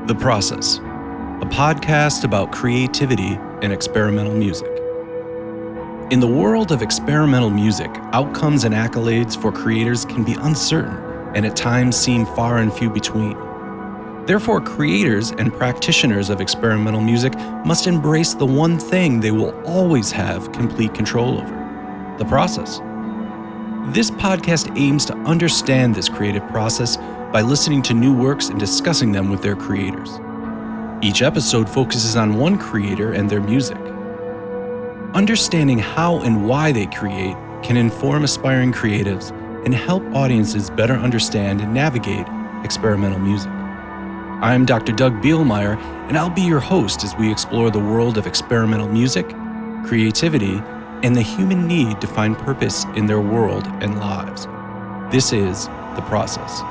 The Process, a podcast about creativity and experimental music. In the world of experimental music, outcomes and accolades for creators can be uncertain and at times seem far and few between. Therefore, creators and practitioners of experimental music must embrace the one thing they will always have complete control over: the process. This podcast aims to understand this creative process by listening to new works and discussing them with their creators. Each episode focuses on one creator and their music. Understanding how and why they create can inform aspiring creatives and help audiences better understand and navigate experimental music. I'm Dr. Doug Bielmeyer, and I'll be your host as we explore the world of experimental music, creativity, and the human need to find purpose in their world and lives. This is The Process.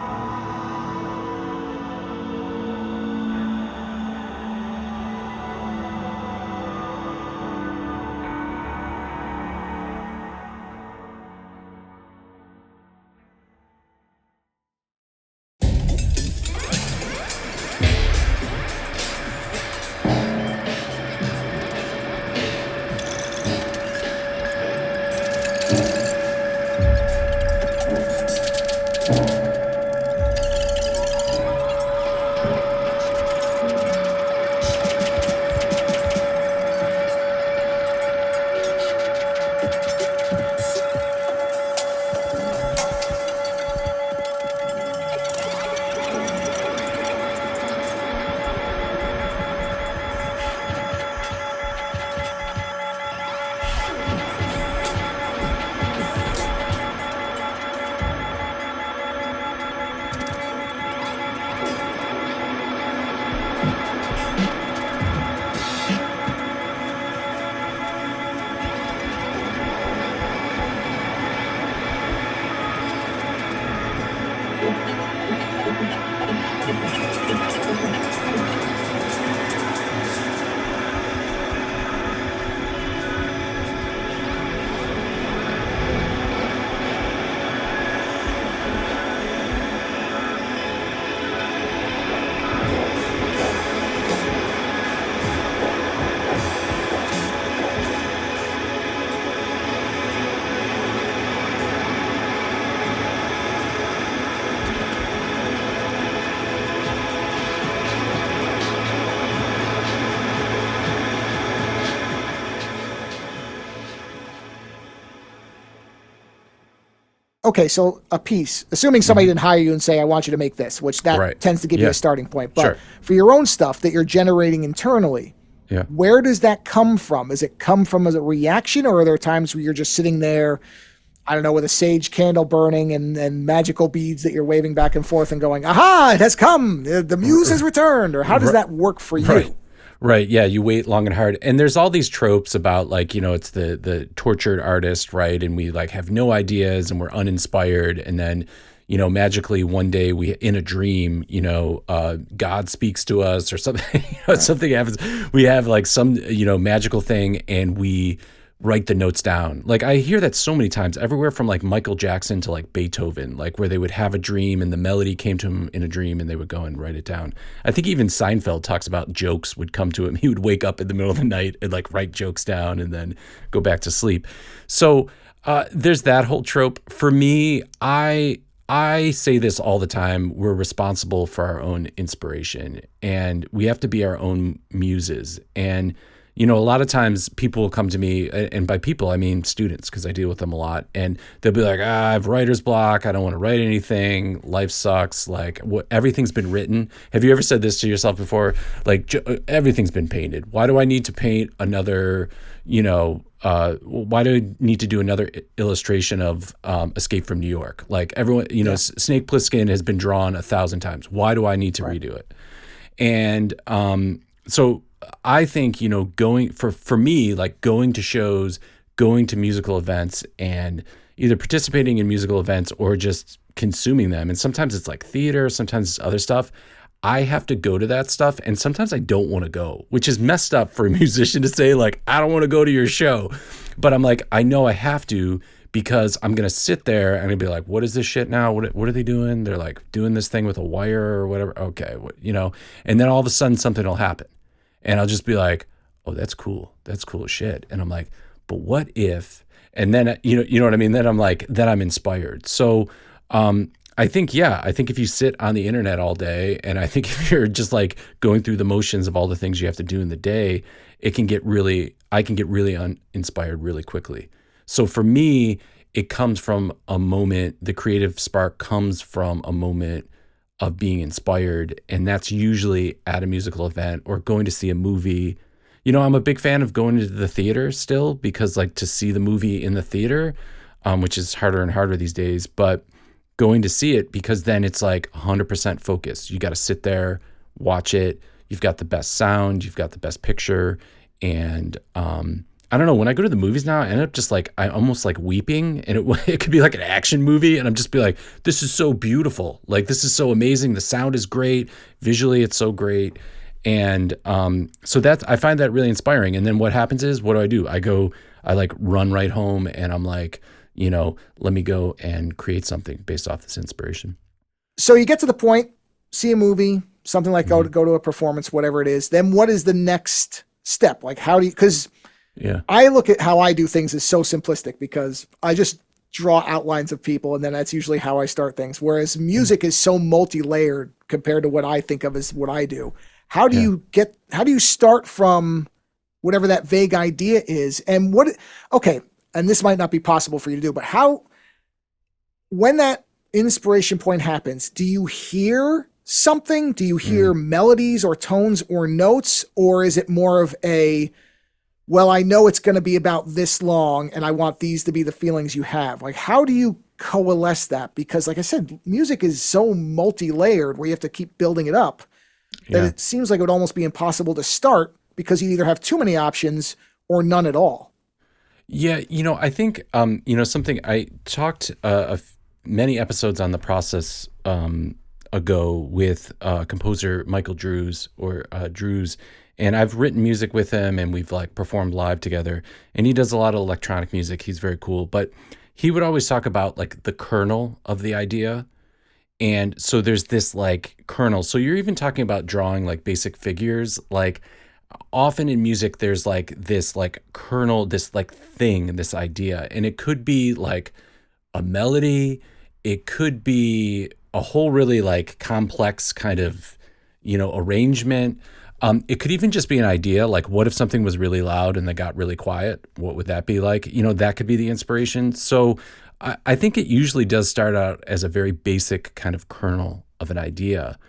Okay, so a piece, assuming somebody didn't hire you and say, I want you to make this, which that tends to give you a starting point. But for your own stuff that you're generating internally, where does that come from? Does it come from as a reaction, or are there times where you're just sitting there, I don't know, with a sage candle burning and magical beads that you're waving back and forth and going, aha, it has come, the muse has returned? Or how does that work for you? Right. Yeah. You wait long and hard. And there's all these tropes about, like, you know, it's the tortured artist, right? And we like have no ideas and we're uninspired. And then, you know, magically one day we, in a dream, you know, God speaks to us or something, something happens. We have like some, you know, magical thing and we write the notes down. Like I hear that so many times, everywhere from like Michael Jackson to like Beethoven, like where they would have a dream and the melody came to him in a dream and they would go and write it down. I think even Seinfeld talks about jokes would come to him. He would wake up in the middle of the night and like write jokes down and then go back to sleep. So there's that whole trope. For me, I say this all the time. We're responsible for our own inspiration and we have to be our own muses. And you know, a lot of times people will come to me, and by people, I mean students, because I deal with them a lot, and they'll be like, I have writer's block. I don't want to write anything. Life sucks. Like, everything's been written. Have you ever said this to yourself before? Like, everything's been painted. Why do I need to paint another, you know, why do I need to do another illustration of Escape from New York? Like, everyone, you know, Snake Plissken has been drawn 1,000 times. Why do I need to redo it? And so I think, you know, going for me, like going to shows, going to musical events and either participating in musical events or just consuming them. And sometimes it's like theater, sometimes it's other stuff. I have to go to that stuff. And sometimes I don't want to go, which is messed up for a musician to say, like, I don't want to go to your show. But I'm like, I know I have to because I'm going to sit there and I'd be like, what is this shit now? What are they doing? They're like doing this thing with a wire or whatever. Okay. And then all of a sudden something will happen and I'll just be like, oh, that's cool. That's cool as shit. And I'm like, but what if, and then, you know what I mean? Then I'm like, then I'm inspired. So, I think if you sit on the internet all day, and I think if you're just like going through the motions of all the things you have to do in the day, I can get really uninspired really quickly. So for me, it comes from a moment, the creative spark comes from a moment of being inspired. And that's usually at a musical event or going to see a movie. I'm a big fan of going to the theater still, because like to see the movie in the theater, which is harder and harder these days, but going to see it, because then it's like 100% focus. You got to sit there, watch it. You've got the best sound, you've got the best picture. And I don't know, when I go to the movies now, I end up just like, I almost like weeping, and it could be like an action movie. And I'm just be like, this is so beautiful. Like, this is so amazing. The sound is great. Visually, it's so great. And so I find that really inspiring. And then what happens is, what do? I like run right home and I'm like, let me go and create something based off this inspiration. So you get to the point, see a movie, something like go to a performance, whatever it is. Then what is the next step? Like, how do you, because I look at how I do things as so simplistic, because I just draw outlines of people and then that's usually how I start things. Whereas music is so multi-layered compared to what I think of as what I do. How do you start from whatever that vague idea is? And and this might not be possible for you to do, but when that inspiration point happens, do you hear something? Do you hear melodies or tones or notes? Or is it more of I know it's going to be about this long and I want these to be the feelings you have? Like, how do you coalesce that? Because like I said, music is so multi-layered where you have to keep building it up that it seems like it would almost be impossible to start, because you either have too many options or none at all. Yeah, I think, something I talked many episodes on the process ago with composer Michael Drews, and I've written music with him and we've like performed live together, and he does a lot of electronic music. He's very cool, but he would always talk about like the kernel of the idea. And so there's this like kernel. So you're even talking about drawing like basic figures, like often in music, there's like this like kernel, this like thing, this idea, and it could be like a melody. It could be a whole really like complex kind of, arrangement. It could even just be an idea. Like, what if something was really loud and then got really quiet? What would that be like? That could be the inspiration. So I think it usually does start out as a very basic kind of kernel of an idea.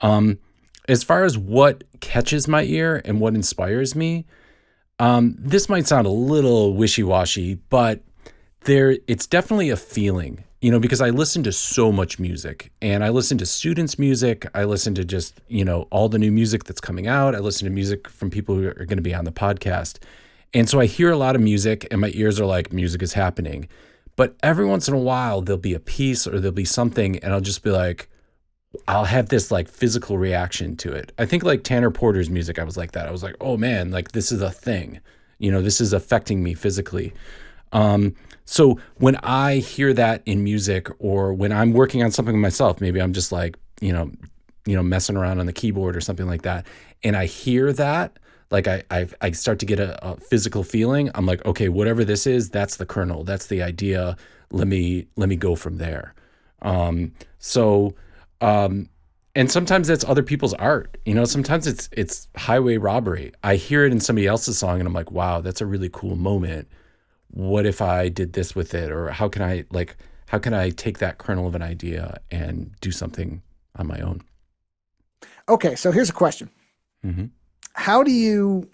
As far as what catches my ear and what inspires me, this might sound a little wishy-washy, but it's definitely a feeling, because I listen to so much music, and I listen to students' music. I listen to just, all the new music that's coming out. I listen to music from people who are going to be on the podcast. And so I hear a lot of music and my ears are like, music is happening. But every once in a while, there'll be a piece or there'll be something, and I'll just be like, I'll have this like physical reaction to it. I think like Tanner Porter's music, I was like that. I was like, oh man, like this is a thing, this is affecting me physically. So when I hear that in music, or when I'm working on something myself, maybe I'm just like, messing around on the keyboard or something like that, and I hear that, like I start to get a physical feeling. I'm like, okay, whatever this is, that's the kernel, that's the idea. Let me go from there. And sometimes that's other people's art. Sometimes it's highway robbery. I hear it in somebody else's song and I'm like, wow, that's a really cool moment. What if I did this with it? Or how can I take that kernel of an idea and do something on my own? Okay, so here's a question. Mm-hmm. How do you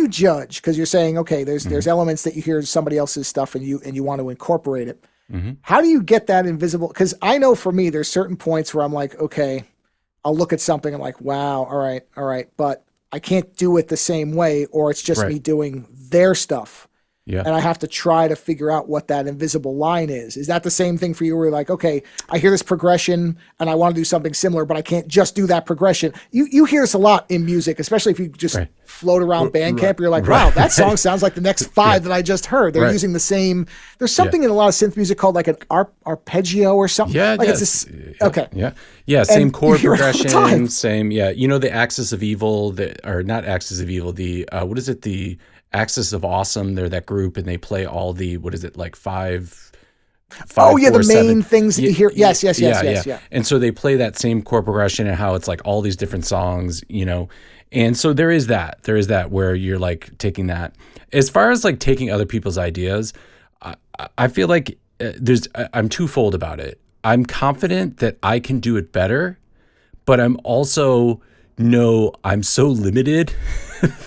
judge? Because you're saying, okay, there's elements that you hear somebody else's stuff and you want to incorporate it. Mm-hmm. How do you get that invisible? Because I know for me, there's certain points where I'm like, okay, I'll look at something. I'm like, wow, all right, but I can't do it the same way, or it's just me doing their stuff. And I have to try to figure out what that invisible line is. Is that the same thing for you where you're like, okay, I hear this progression and I want to do something similar, but I can't just do that progression. You hear this a lot in music, especially if you just float around Bandcamp. You're like, wow, that song sounds like the next five that I just heard. They're using the same. There's something in a lot of synth music called like an arpeggio or something. Yeah, like it's same chord progression, same. The axis of evil, or not axis of evil. The what is it? The Axis of Awesome, they're that group, and they play all the, what is it, like five, the main things that you hear. Yes. And so they play that same chord progression and how it's like all these different songs, and so there is that where you're like taking that. As far as like taking other people's ideas, I feel like I'm twofold about it. I'm confident that I can do it better, but I'm also I'm so limited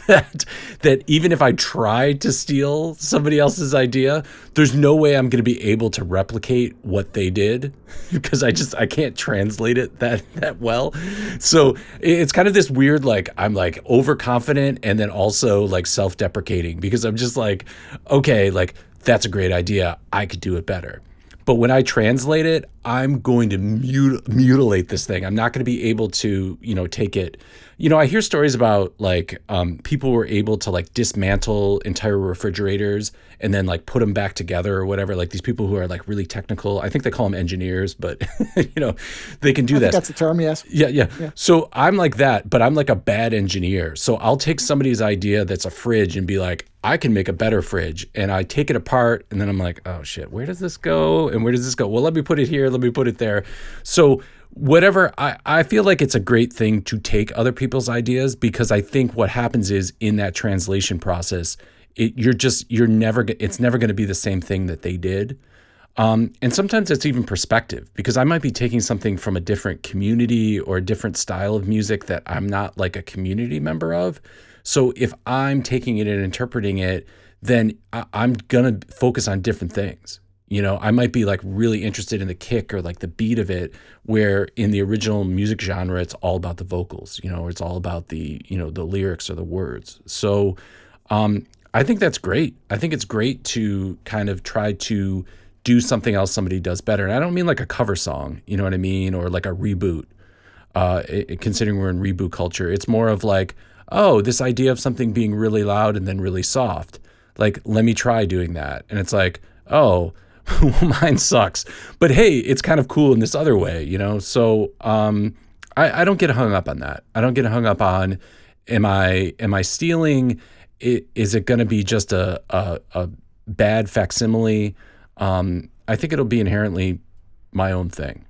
that even if I tried to steal somebody else's idea, there's no way I'm going to be able to replicate what they did because I can't translate it that well. So it's kind of this weird, like, I'm like overconfident and then also like self-deprecating because I'm just like, okay, like that's a great idea. I could do it better. But when I translate it, I'm going to mutilate this thing. I'm not going to be able to, take it. I hear stories about like people were able to like dismantle entire refrigerators and then like put them back together or whatever. Like these people who are like really technical. I think they call them engineers, but they can do that. That's the term, yes. Yeah. So I'm like that, but I'm like a bad engineer. So I'll take somebody's idea that's a fridge and be like, I can make a better fridge. And I take it apart and then I'm like, oh shit, where does this go? And where does this go? Well, let me put it here. Let me put it there. So whatever, I feel like it's a great thing to take other people's ideas because I think what happens is in that translation process, it's never going to be the same thing that they did. And sometimes it's even perspective because I might be taking something from a different community or a different style of music that I'm not like a community member of. So if I'm taking it and interpreting it, then I'm going to focus on different things. I might be like really interested in the kick or like the beat of it, where in the original music genre, it's all about the vocals, or it's all about the, the lyrics or the words. So I think that's great. I think it's great to kind of try to do something else somebody does better. And I don't mean like a cover song, you know what I mean? Or like a reboot, considering we're in reboot culture. It's more of like, oh, this idea of something being really loud and then really soft. Like, let me try doing that. And it's like, oh, well, mine sucks. But hey, it's kind of cool in this other way, So I don't get hung up on that. I don't get hung up on, am I stealing? Is it going to be just a bad facsimile? I think it'll be inherently my own thing.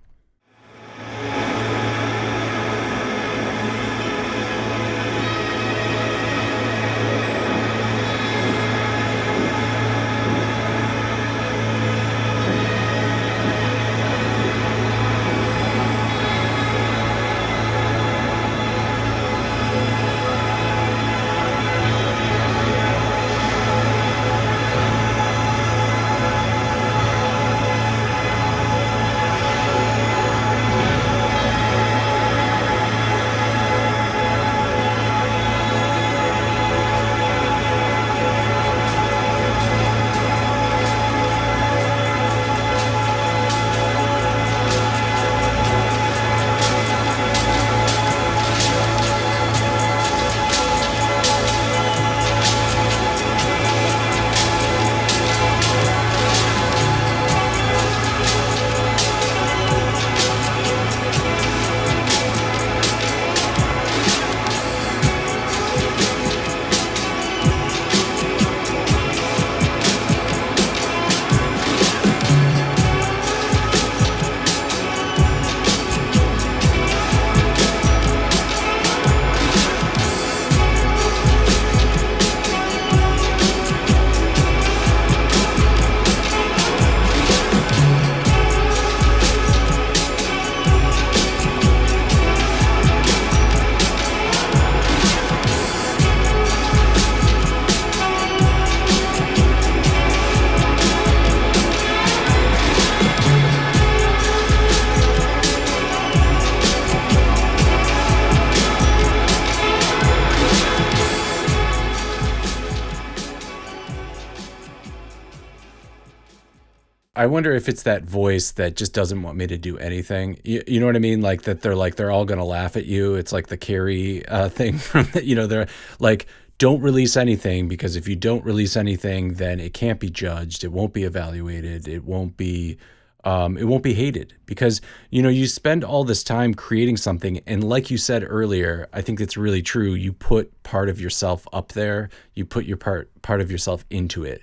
I wonder if it's that voice that just doesn't want me to do anything. You know what I mean? Like that they're all going to laugh at you. It's like the Carrie thing from they're like, don't release anything, because if you don't release anything, then it can't be judged. It won't be evaluated. It won't be hated, because, you spend all this time creating something. And like you said earlier, I think it's really true. You put part of yourself up there, you put your part of yourself into it.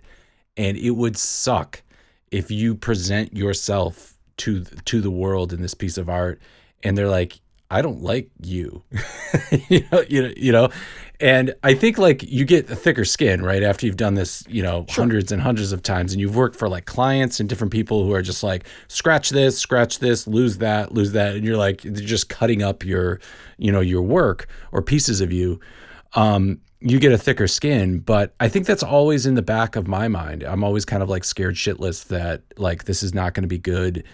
And it would suck if you present yourself to the world in this piece of art and they're like, I don't like you, and I think like you get a thicker skin, right? After you've done this, Sure. hundreds and hundreds of times, and you've worked for like clients and different people who are just like, scratch this, lose that. And you're like, they're just cutting up your work or pieces of you. You get a thicker skin, but I think that's always in the back of my mind. I'm always kind of like scared shitless that like, this is not going to be good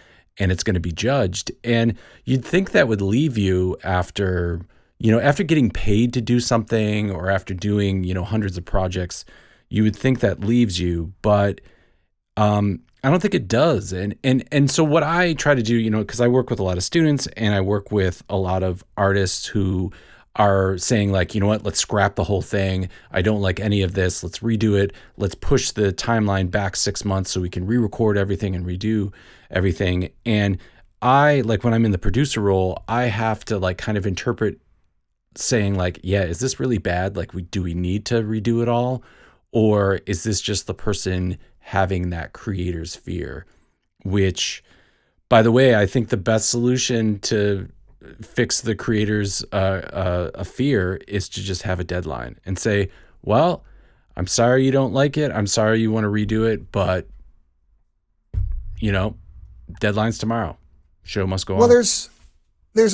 and it's going to be judged. And you'd think that would leave you after getting paid to do something, or after doing, hundreds of projects, you would think that leaves you, but I don't think it does. And so what I try to do, because I work with a lot of students and I work with a lot of artists who are saying like, you know what, let's scrap the whole thing. I don't like any of this. Let's redo it. Let's push the timeline back 6 months so we can re-record everything and redo everything. And I, like, when I'm in the producer role, I have to like kind of interpret saying like, yeah, is this really bad? Like, do we need to redo it all? Or is this just the person having that creator's fear? Which, by the way, I think the best solution to fix the creator's a fear is to just have a deadline and say, well, I'm sorry you don't like it. I'm sorry you want to redo it, but deadline's tomorrow. Show must go on. Well, there's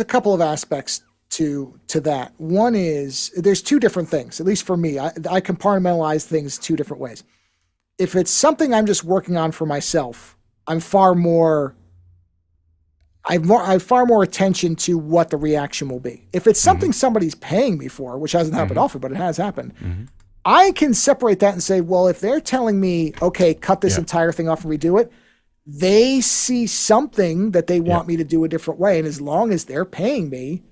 a couple of aspects to that. One is there's two different things, at least for me. I compartmentalize things two different ways. If it's something I'm just working on for myself, I have far more attention to what the reaction will be. If it's something somebody's paying me for, which hasn't happened often, but it has happened, I can separate that and say, well, if they're telling me, okay, cut this entire thing off and redo it, they see something that they want me to do a different way. And as long as they're paying me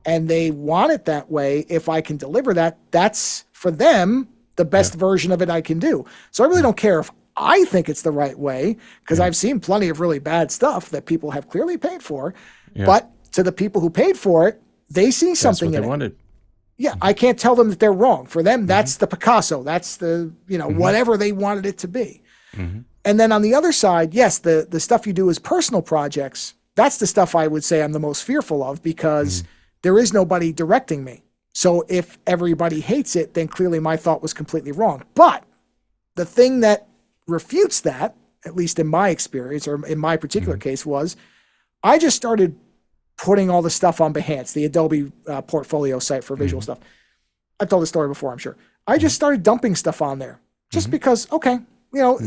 and they want it that way, if I can deliver that, that's for them the best version of it I can do. So I really don't care if I think it's the right way, because I've seen plenty of really bad stuff that people have clearly paid for. But to the people who paid for it, they see something in it. Wanted. Yeah, I can't tell them that they're wrong. For them, that's the Picasso. That's the, whatever they wanted it to be. And then on the other side, yes, the stuff you do as personal projects, that's the stuff I would say I'm the most fearful of, because there is nobody directing me. So if everybody hates it, then clearly my thought was completely wrong. But the thing that refutes that, at least in my experience or in my particular case, was I just started putting all the stuff on Behance, the Adobe portfolio site for visual stuff. I've told the story before, I'm sure. I just started dumping stuff on there just because, okay,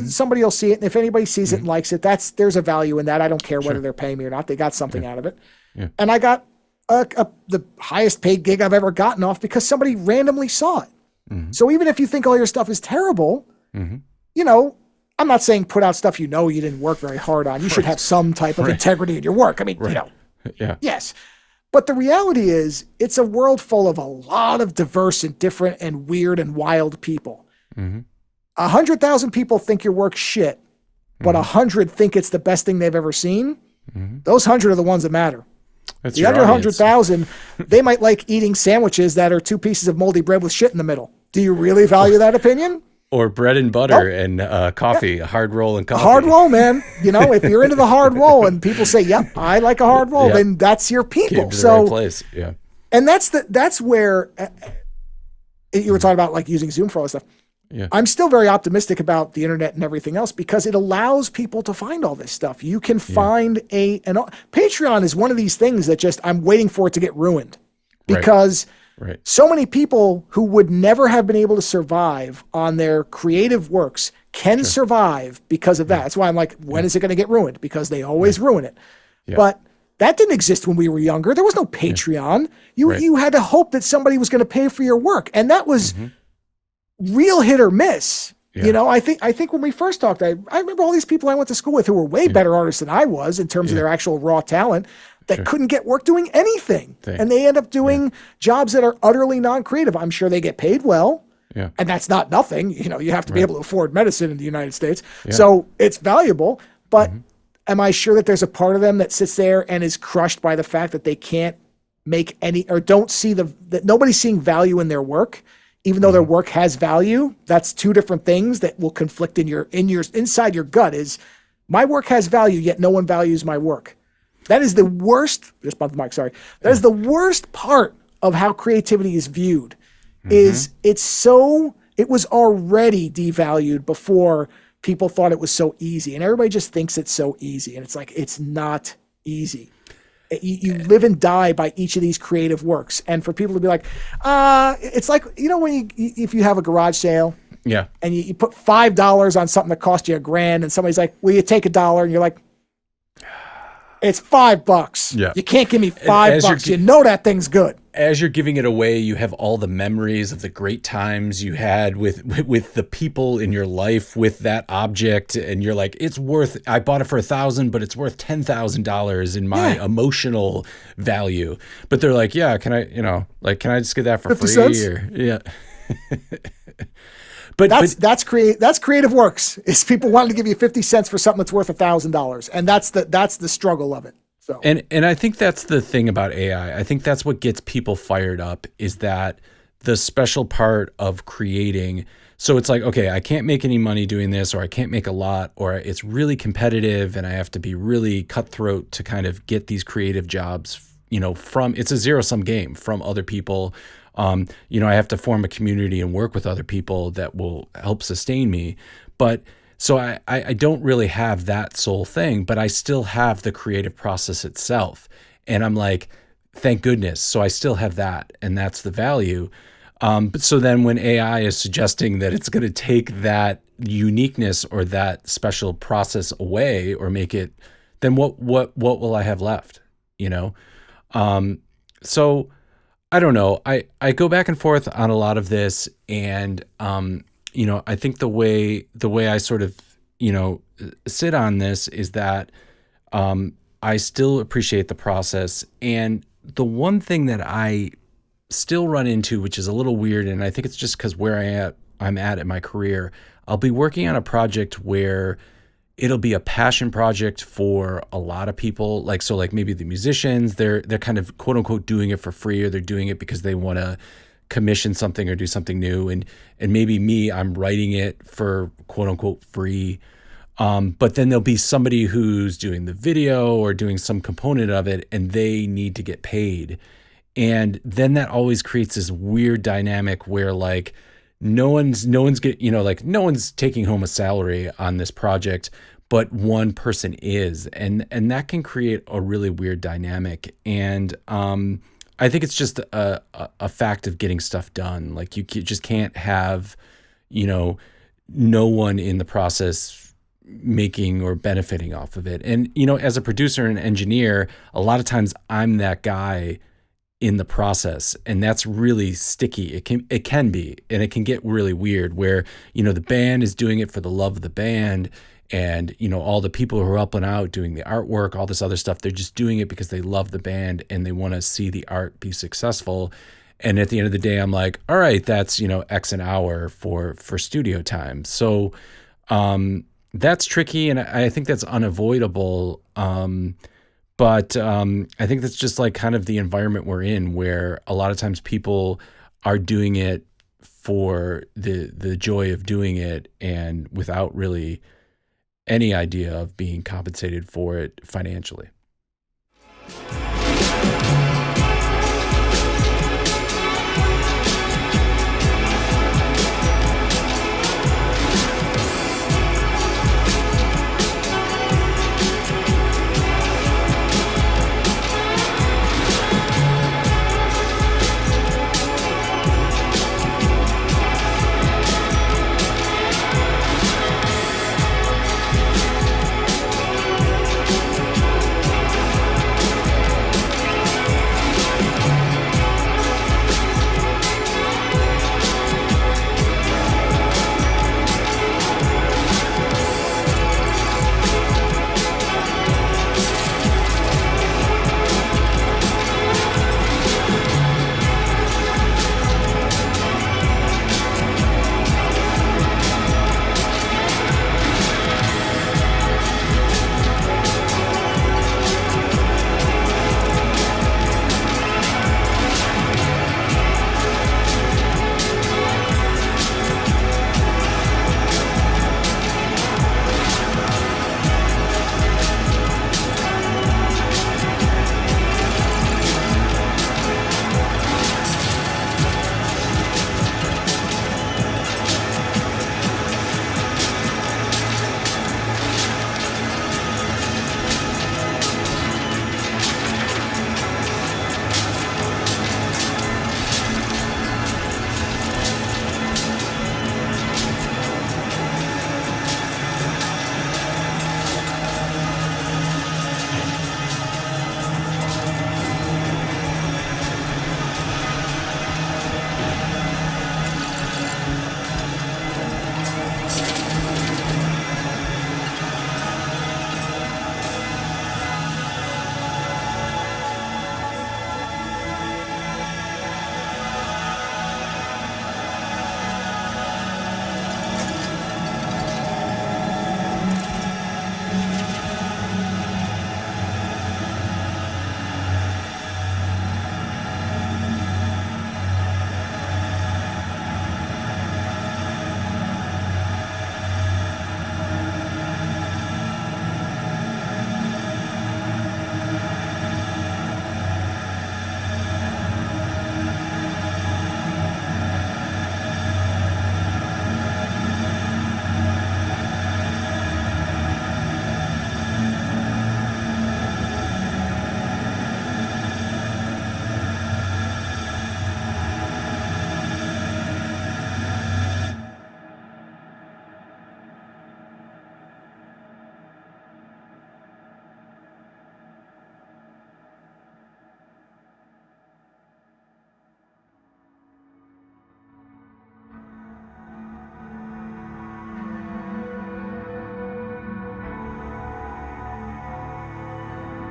somebody will see it. And if anybody sees it and likes it, there's a value in that. I don't care whether they're paying me or not. They got something out of it. And I got the highest paid gig I've ever gotten off because somebody randomly saw it. So even if you think all your stuff is terrible, I'm not saying put out stuff you didn't work very hard on. You should have some type of integrity in your work. I mean, yes. But the reality is, it's a world full of a lot of diverse and different and weird and wild people. 100,000 people think your work's shit, but 100 think it's the best thing they've ever seen. Those 100 are the ones that matter. That's the other 100,000, they might like eating sandwiches that are 2 pieces of moldy bread with shit in the middle. Do you really value that opinion? Or bread and butter and coffee, a hard roll and coffee. A hard roll, man. If you're into the hard roll and people say, yep, I like a hard roll, then that's your people. Came to the right place. Yeah. And that's where you were talking about like using Zoom for all this stuff. Yeah. I'm still very optimistic about the internet and everything else because it allows people to find all this stuff. You can find Patreon is one of these things that I'm waiting for it to get ruined because so many people who would never have been able to survive on their creative works can survive because of that. That's why I'm like, when is it going to get ruined? Because they always ruin it. Yeah. But that didn't exist when we were younger. There was no Patreon. You had to hope that somebody was going to pay for your work. And that was real hit or miss. You know, I think when we first talked, I remember all these people I went to school with who were way better artists than I was in terms of their actual raw talent that couldn't get work doing anything. And they end up doing jobs that are utterly non-creative. I'm sure they get paid well. Yeah. And that's not nothing. You know, you have to be able to afford medicine in the United States. Yeah. So it's valuable. But am I sure that there's a part of them that sits there and is crushed by the fact that they can't make any, or don't see that nobody's seeing value in their work, even though their work has value? That's two different things that will conflict inside your gut. Is my work has value, yet no one values my work. That is the worst. Just bump the mic. Sorry. That is the worst part of how creativity is viewed. Is it was already devalued before people thought it was so easy, and everybody just thinks it's so easy, and it's like, it's not easy. You live and die by each of these creative works. And for people to be like, it's like, you know, if you have a garage sale, and you put $5 on something that cost you $1,000, and somebody's like, will you take $1? And you're like, it's $5. Yeah. You can't give me $5. You know that thing's good. As you're giving it away, you have all the memories of the great times you had with the people in your life with that object, and you're like, I bought it for $1,000, but it's worth $10,000 in my emotional value. But they're like, yeah, can I just get that for 50 free? Cents? Yeah. But that's creative works. Is people wanting to give you 50 cents for something that's worth $1,000, and that's the struggle of it. So. And I think that's the thing about AI. I think that's what gets people fired up, is that the special part of creating. So it's like, okay, I can't make any money doing this, or I can't make a lot, or it's really competitive and I have to be really cutthroat to kind of get these creative jobs, you know, it's a zero-sum game from other people. You know, I have to form a community and work with other people that will help sustain me. But so I don't really have that sole thing, but I still have the creative process itself. And I'm like, thank goodness. So I still have that, and that's the value. But so then when AI is suggesting that it's going to take that uniqueness or that special process away or make it, then what will I have left? You know? So I don't know. I go back and forth on a lot of this, and you know, I think the way I sort of, you know, sit on this is that I still appreciate the process. And the one thing that I still run into, which is a little weird, and I think it's just because where I'm at in my career, I'll be working on a project where it'll be a passion project for a lot of people. Like, so like maybe the musicians, they're kind of quote unquote doing it for free, or they're doing it because they want to commission something or do something new. And maybe me, I'm writing it for quote unquote free. But then there'll be somebody who's doing the video or doing some component of it, and they need to get paid. And then that always creates this weird dynamic where like no one's taking home a salary on this project, but one person is, and that can create a really weird dynamic. And I think it's just a fact of getting stuff done. Like you just can't have, you know, no one in the process making or benefiting off of it. And, you know, as a producer and engineer, a lot of times I'm that guy in the process, and that's really sticky. It can be, and it can get really weird where, you know, the band is doing it for the love of the band, and, you know, all the people who are up and out doing the artwork, all this other stuff, they're just doing it because they love the band and they want to see the art be successful. And at the end of the day, I'm like, all right, that's, you know, X an hour for studio time. So that's tricky, and I think that's unavoidable. But I think that's just like kind of the environment we're in, where a lot of times people are doing it for the joy of doing it, and without really any idea of being compensated for it financially.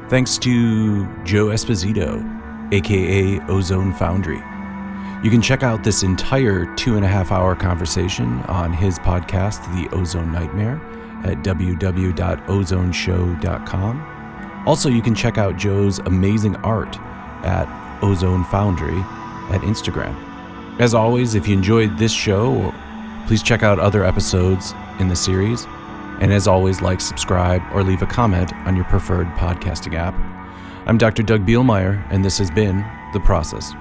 Thanks to Joe Esposito, aka Ozone Foundry. You can check out this entire 2.5-hour conversation on his podcast, The Ozone Nightmare, at www.ozoneshow.com. Also, you can check out Joe's amazing art at Ozone Foundry at Instagram. As always, if you enjoyed this show, please check out other episodes in the series. And as always, like, subscribe, or leave a comment on your preferred podcasting app. I'm Dr. Doug Bielmeyer, and this has been The Process.